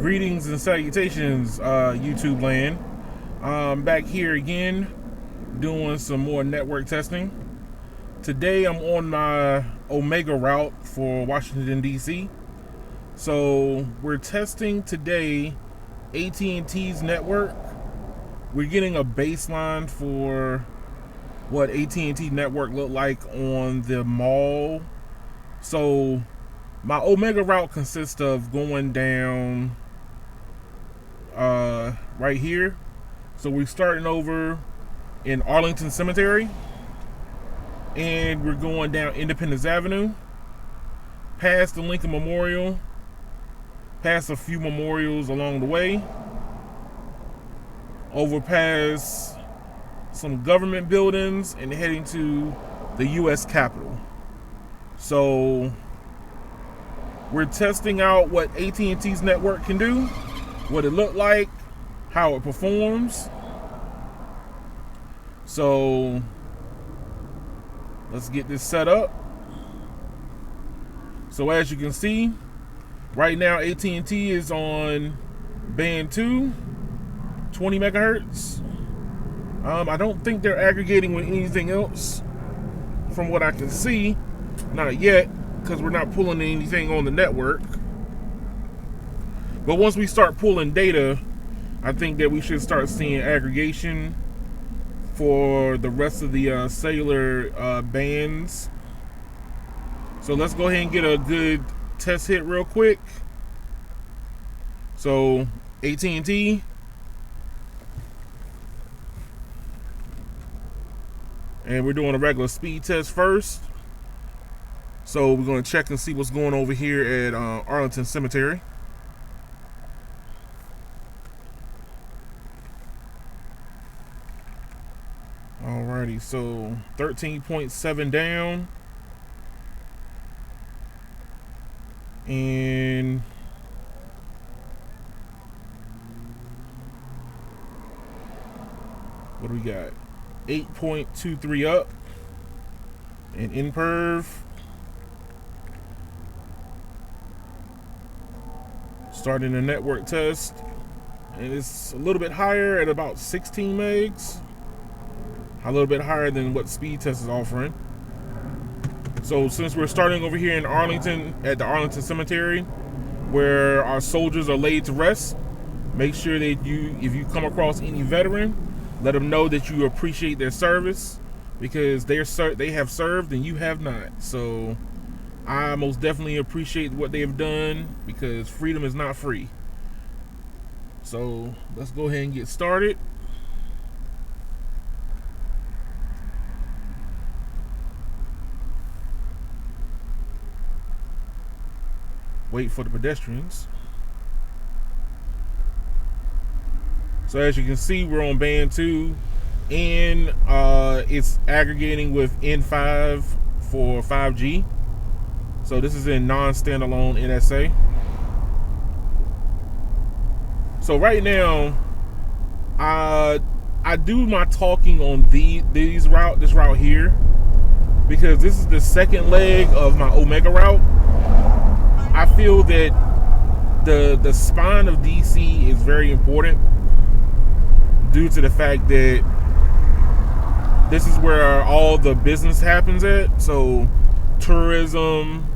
Greetings and salutations, YouTube land. I'm back here again doing some more network testing. Today I'm on my Omega route for Washington, D.C. So we're testing today AT&T's network. We're getting a baseline for what AT&T network looked like on the mall. So my Omega route consists of going down right here. So we're starting over in Arlington Cemetery, and we're going down Independence Avenue, past the Mlk Memorial, past a few memorials along the way, over past some government buildings, and heading to the U.S. Capitol. So we're testing out what AT&T's network can do, what it looked like, how it performs. So let's get this set up. So as you can see, right now AT&T is on band 2, 20 megahertz. I don't think they're aggregating with anything else from what I can see. Not yet, because we're not pulling anything on the network. But once we start pulling data, I think that we should start seeing aggregation for the rest of the cellular bands. So let's go ahead and get a good test hit real quick. So AT&T, and we're doing a regular speed test first. So we're going to check and see what's going over here at Arlington Cemetery. Alrighty, so 13.7 down. And what do we got? 8.23 up. And in perv, starting the network test, and it's a little bit higher at about 16 megs. A little bit higher than what speed test is offering. So since we're starting over here in Arlington at the Arlington Cemetery, where our soldiers are laid to rest, make sure that if you come across any veteran, let them know that you appreciate their service, because they have served and you have not. So I most definitely appreciate what they have done, because freedom is not free. So let's go ahead and get started. Wait for the pedestrians. So as you can see, we're on band 2, and it's aggregating with N5 for 5G. So this is in non-standalone NSA. So right now, I do my talking on this route here, because this is the second leg of my Omega route. I feel that the spine of DC is very important, due to the fact that this is where all the business happens at. So tourism,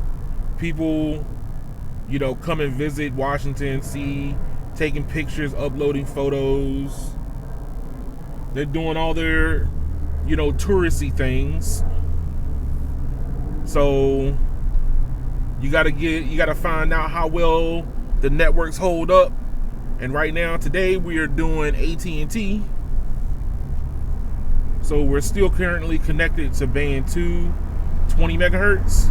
people, come and visit Washington, see, taking pictures, uploading photos. They're doing all their, touristy things. So you gotta find out how well the networks hold up. And right now, today, we are doing AT&T. So we're still currently connected to band 2, 20 megahertz.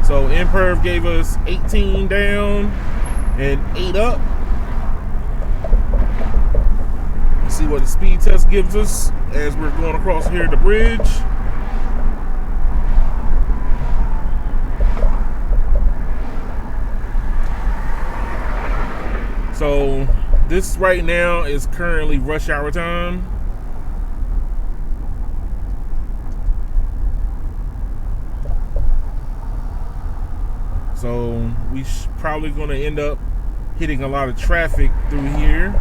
So Imperv gave us 18 down and 8 up. Let's see what the speed test gives us as we're going across here the bridge. So this right now is currently rush hour time. So we probably going to end up hitting a lot of traffic through here.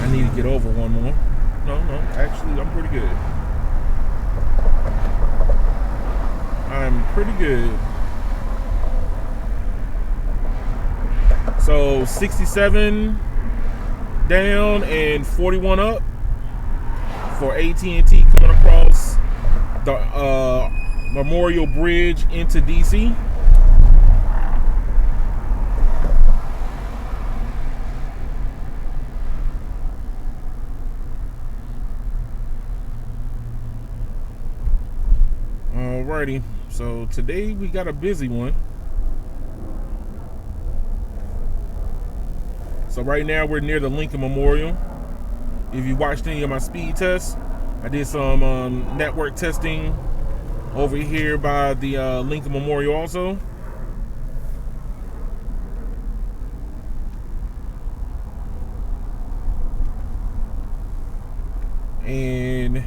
I need to get over one more. No, actually I'm pretty good. I'm pretty good. So 67 down and 41 up for AT&T coming across the Memorial Bridge into DC. Alrighty, so today we got a busy one. So right now we're near the Mlk Memorial. If you watched any of my speed tests, I did some network testing over here by the Mlk Memorial also. And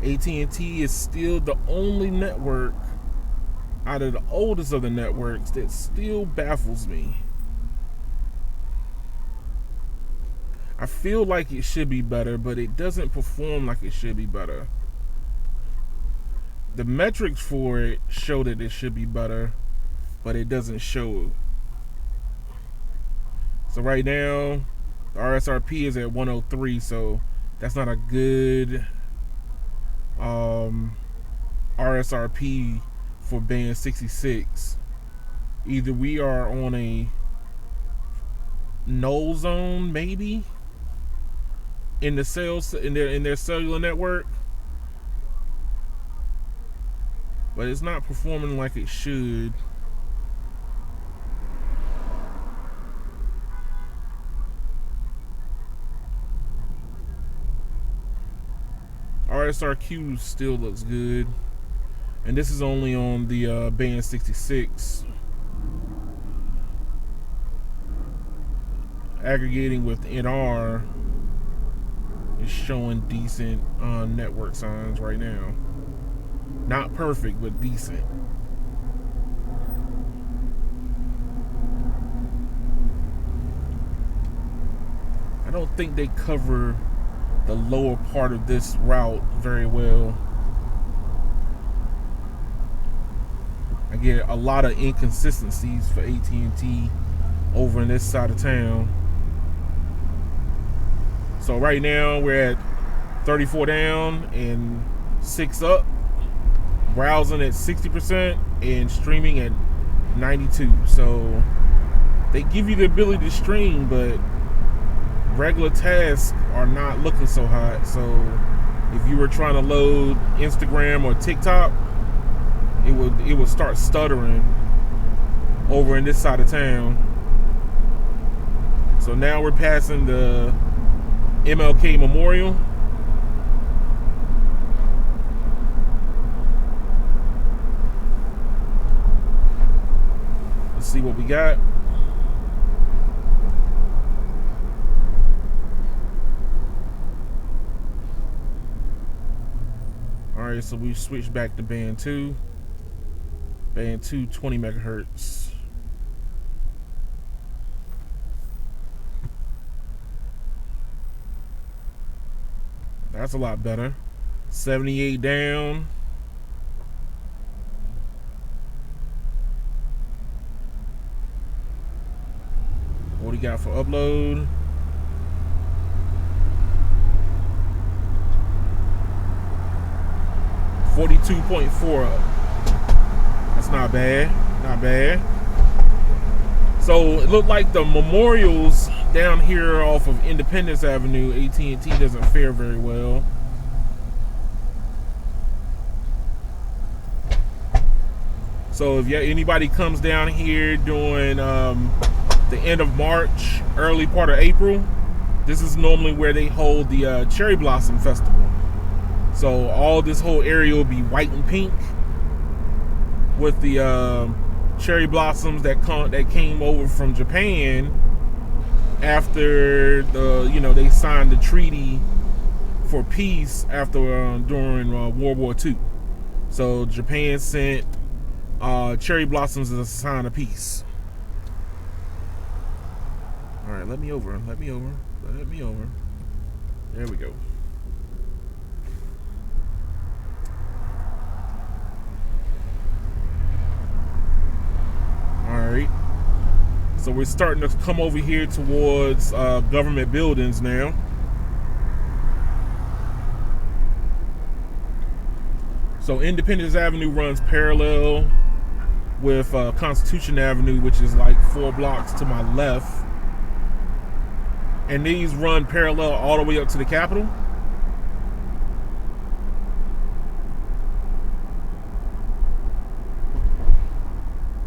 AT&T is still the only network out of the oldest of the networks that still baffles me. I feel like it should be better, but it doesn't perform like it should be better. The metrics for it show that it should be better, but it doesn't show it. So right now, the RSRP is at 103, so that's not a good RSRP for band 66. Either we are on a null zone, maybe, in the sales in their cellular network, but it's not performing like it should. RSRQ still looks good, and this is only on the band 66. Aggregating with NR is showing decent network signs right now. Not perfect, but decent. I don't think they cover the lower part of this route very well. I get a lot of inconsistencies for AT&T over in this side of town. So right now we're at 34 down and 6 up, browsing at 60% and streaming at 92. So they give you the ability to stream, but regular tasks are not looking so hot. So if you were trying to load Instagram or TikTok, it would start stuttering over in this side of town. So now we're passing the Mlk Memorial. Let's see what we got. Alright, so we switched back to band 2. Band 2, 20 megahertz. That's a lot better. 78 down. What do you got for upload? $42.4 up. That's not bad. Not bad. So it looked like the memorials down here off of Independence Avenue, AT&T doesn't fare very well. So if anybody comes down here during the end of March, early part of April, this is normally where they hold the Cherry Blossom Festival. So all this whole area will be white and pink with the cherry blossoms that came over from Japan after they signed the treaty for peace after during World War II. So Japan sent cherry blossoms is a sign of peace. All right, let me over. Let me over. Let me over. There we go. All right. So we're starting to come over here towards government buildings now. So Independence Avenue runs parallel with Constitution Avenue, which is like 4 blocks to my left. And these run parallel all the way up to the Capitol.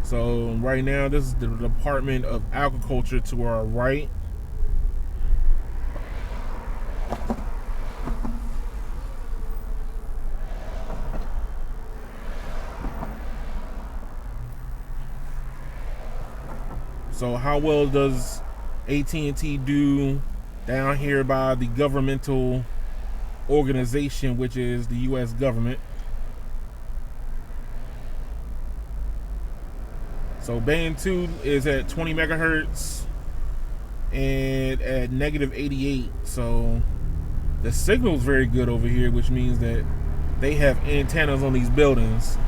So right now, this is the Department of Agriculture to our right. So how well does AT&T do down here by the governmental organization, which is the U.S. government? So band 2 is at 20 megahertz and at negative 88. So the signal is very good over here, which means that they have antennas on these buildings.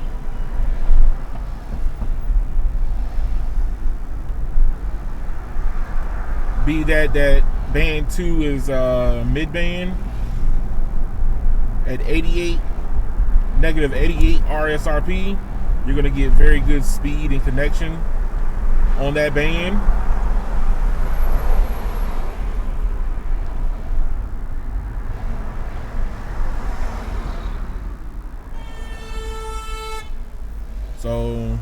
Be that band 2 is mid-band at 88, negative 88 RSRP. You're going to get very good speed and connection on that band. So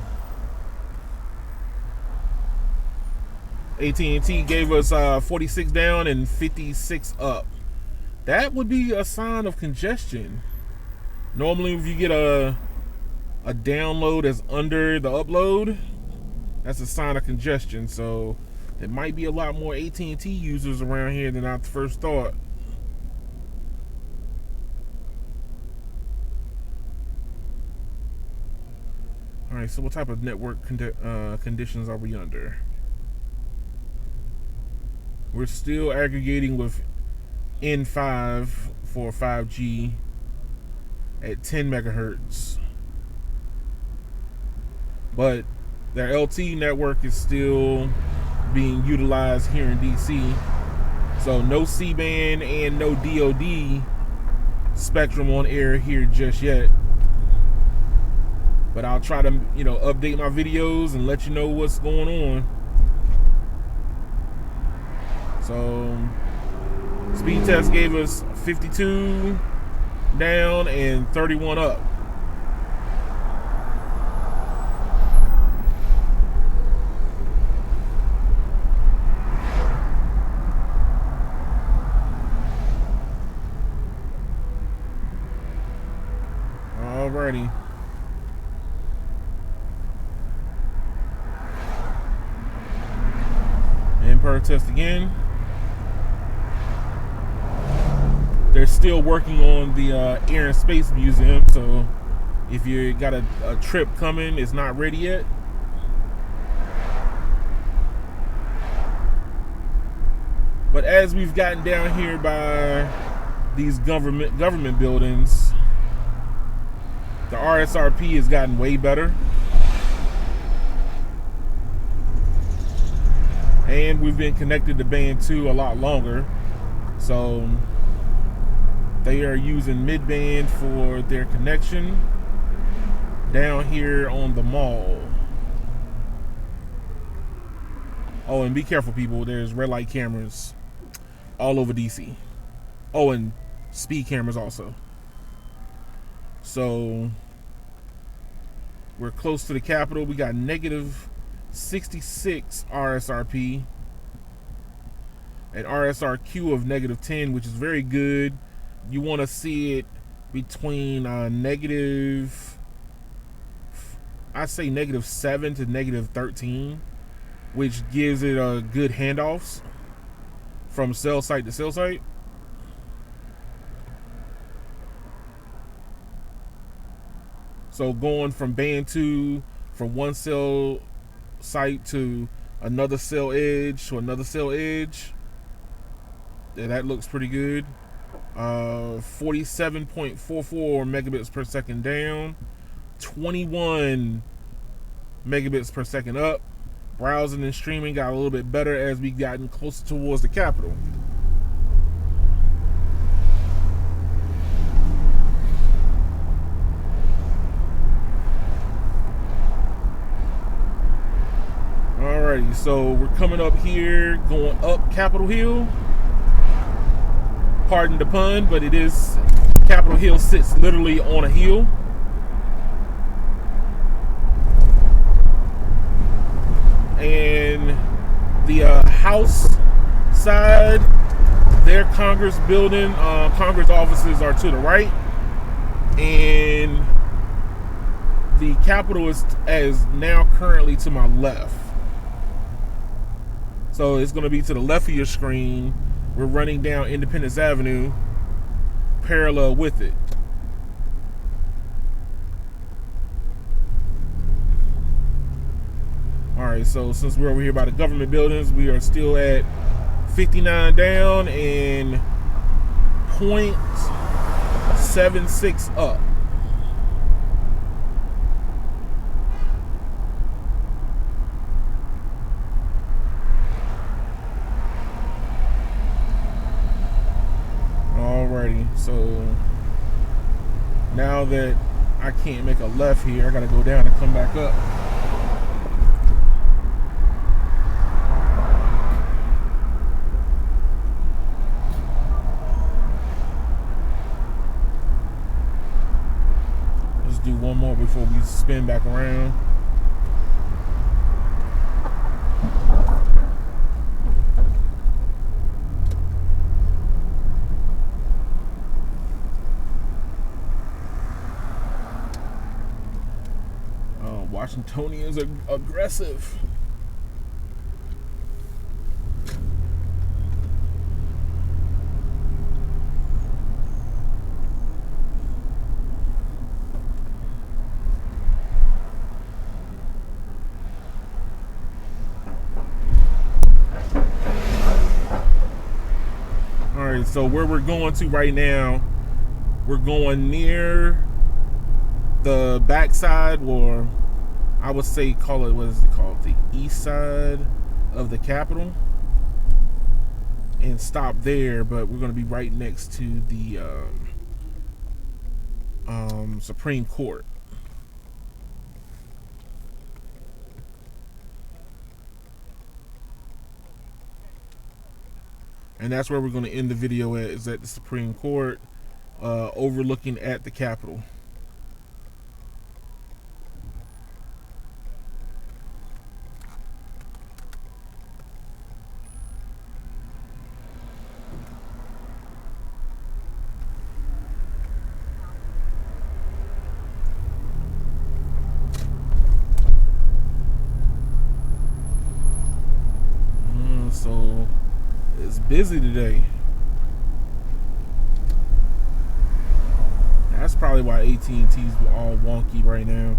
AT&T gave us 46 down and 56 up. That would be a sign of congestion. Normally if you get a download that's under the upload, that's a sign of congestion. So there might be a lot more AT&T users around here than I first thought. All right, so what type of network conditions are we under? We're still aggregating with N5 for 5G at 10 megahertz. But their LTE network is still being utilized here in DC. So no C-band and no DoD spectrum on air here just yet. But I'll try to, update my videos and let you know what's going on. So speed test gave us 52 down and 31 up. Alrighty. And per test again. They're still working on the Air and Space Museum, so if you got a trip coming, it's not ready yet. But as we've gotten down here by these government buildings, the RSRP has gotten way better. And we've been connected to band 2 a lot longer. So they are using mid-band for their connection down here on the mall. Oh, and be careful, people. There's red light cameras all over DC. Oh, and speed cameras also. So we're close to the Capitol. We got negative 66 RSRP. An RSRQ of negative 10, which is very good. You want to see it between negative, I say negative 7 to negative 13, which gives it a good handoffs from cell site to cell site. So going from band 2 from one cell site to another cell edge to another cell edge. Yeah, that looks pretty good. 47.44 megabits per second down, 21 megabits per second up. Browsing and streaming got a little bit better as we gotten closer towards the capital. Alrighty, so we're coming up here, going up Capitol Hill. Pardon the pun, but it is, Capitol Hill sits literally on a hill. And the House side, their Congress building, Congress offices are to the right. And the Capitol is now currently to my left. So it's going to be to the left of your screen. We're running down Independence Avenue, parallel with it. All right, so since we're over here by the government buildings, we are still at 59 down and 0.76 up. Alrighty, so now that I can't make a left here, I gotta go down and come back up. Let's do one more before we spin back around. Washingtonians are aggressive. All right, so where we're going to right now, we're going near the backside, or I would say call it, what is it called? The east side of the Capitol. And stop there, but we're going to be right next to the Supreme Court. And that's where we're going to end the video at, is at the Supreme Court, overlooking at the Capitol. So it's busy today. That's probably why AT&T's all wonky right now.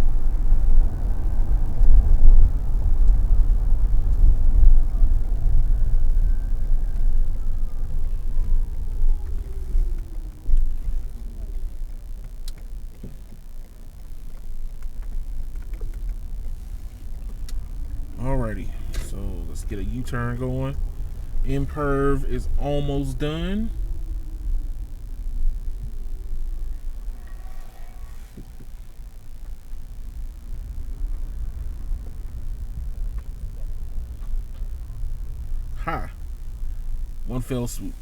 Alrighty, so let's get a U-turn going. Imperv is almost done. Ha! One fell swoop.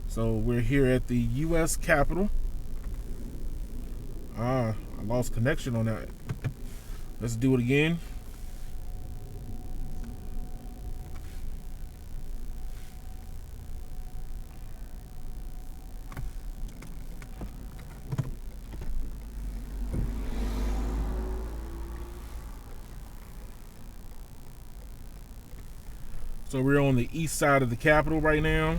So we're here at the U.S. Capitol. I lost connection on that. Let's do it again. So we're on the east side of the Capitol right now.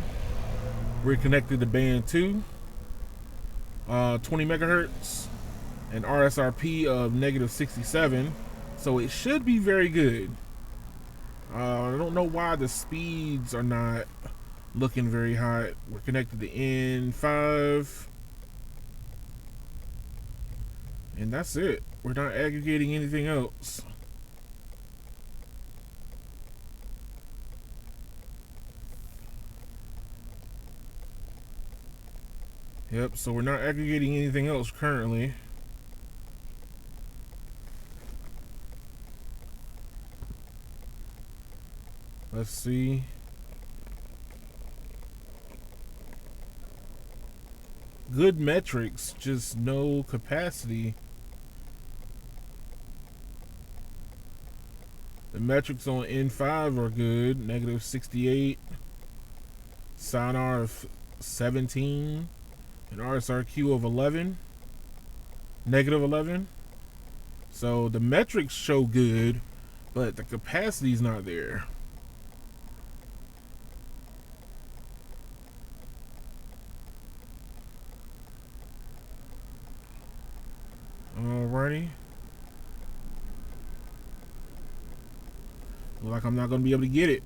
We're connected to band 2, 20 megahertz, and RSRP of -67, so it should be very good. I don't know why the speeds are not looking very hot. We're connected to N5, and that's it. We're not aggregating anything else. Yep, so we're not aggregating anything else currently. Let's see. Good metrics, just no capacity. The metrics on N5 are good, -68, SINR of 17, and RSRQ of 11, -11. So the metrics show good, but the capacity's not there. Alrighty. Look like I'm not gonna be able to get it.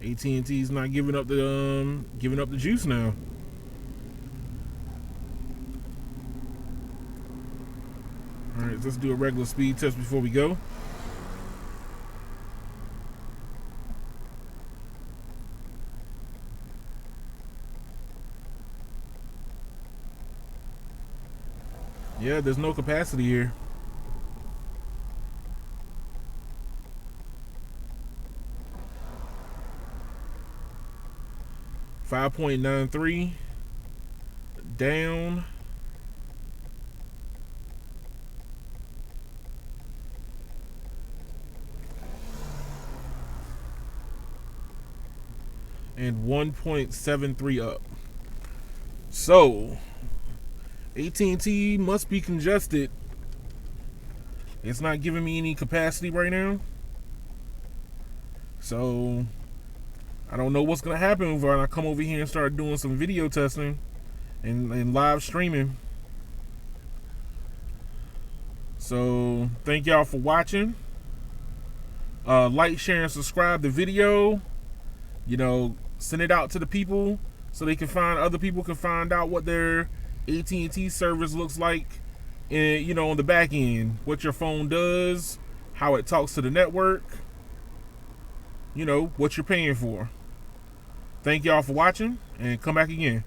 AT&T's not giving up the juice now. Alright, let's do a regular speed test before we go. Yeah, there's no capacity here. .93 down. And 1.73 up. So AT&T must be congested. It's not giving me any capacity right now. So I don't know what's gonna happen when I come over here and start doing some video testing and live streaming. So thank y'all for watching. Like, share, and subscribe the video. You know, send it out to the people so they can other people can find out what their AT&T service looks like, and you know, on the back end, what your phone does, how it talks to the network, you know, what you're paying for. Thank y'all for watching, and come back again.